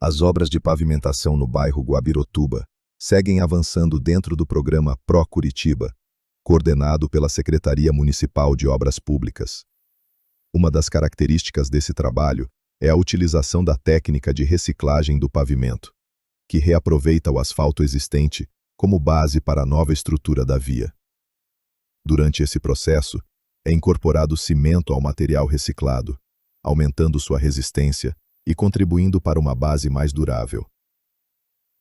As obras de pavimentação no bairro Guabirotuba seguem avançando dentro do programa Pro Curitiba, coordenado pela Secretaria Municipal de Obras Públicas. Uma das características desse trabalho é a utilização da técnica de reciclagem do pavimento, que reaproveita o asfalto existente como base para a nova estrutura da via. Durante esse processo, é incorporado cimento ao material reciclado, aumentando sua resistência e contribuindo para uma base mais durável.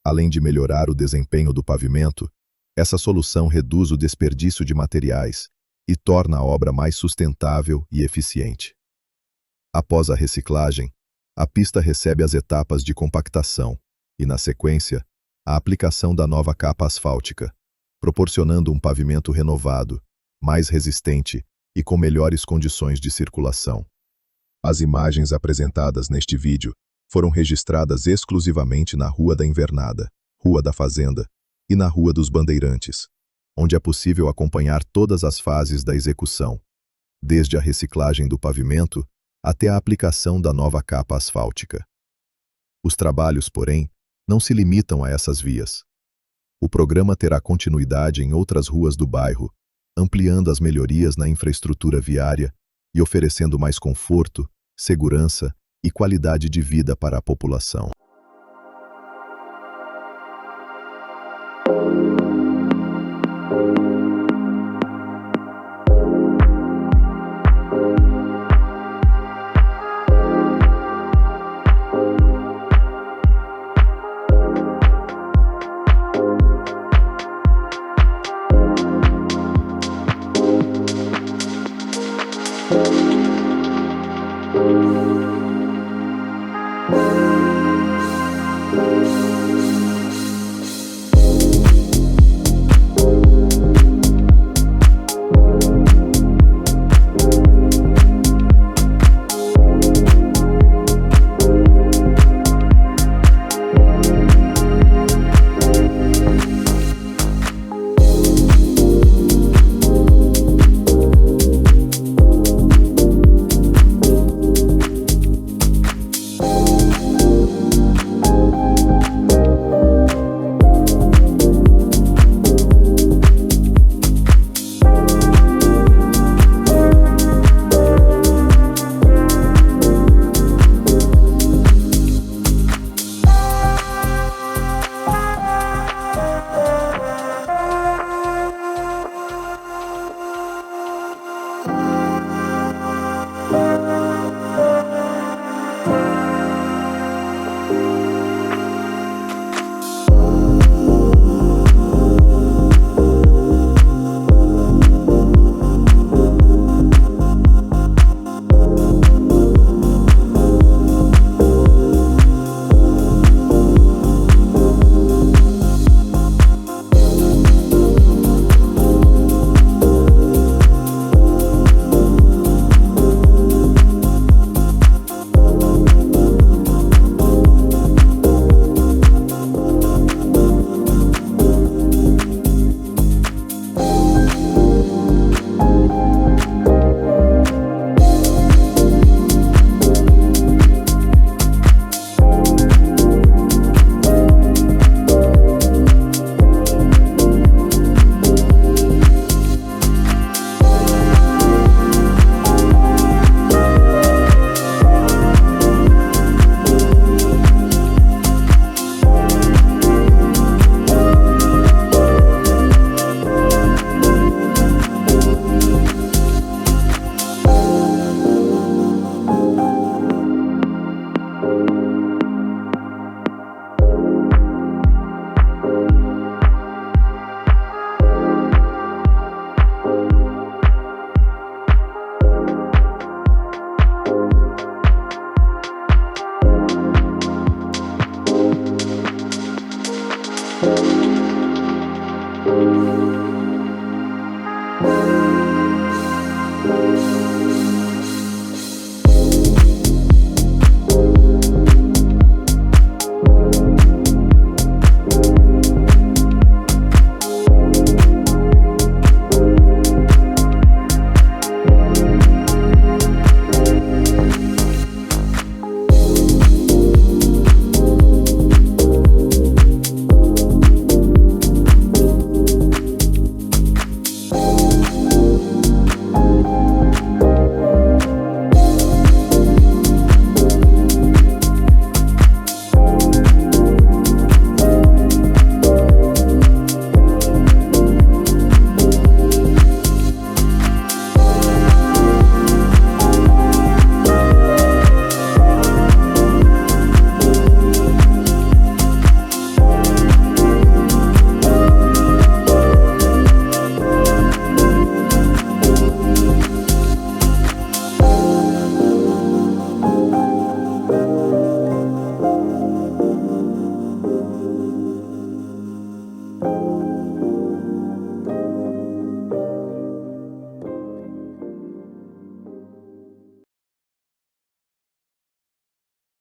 Além de melhorar o desempenho do pavimento, essa solução reduz o desperdício de materiais e torna a obra mais sustentável e eficiente. Após a reciclagem, a pista recebe as etapas de compactação e, na sequência, a aplicação da nova capa asfáltica, proporcionando um pavimento renovado, mais resistente e com melhores condições de circulação. As imagens apresentadas neste vídeo foram registradas exclusivamente na Rua da Invernada, Rua da Fazenda e na Rua dos Bandeirantes, onde é possível acompanhar todas as fases da execução, desde a reciclagem do pavimento até a aplicação da nova capa asfáltica. Os trabalhos, porém, não se limitam a essas vias. O programa terá continuidade em outras ruas do bairro, ampliando as melhorias na infraestrutura viária e oferecendo mais conforto, segurança e qualidade de vida para a população.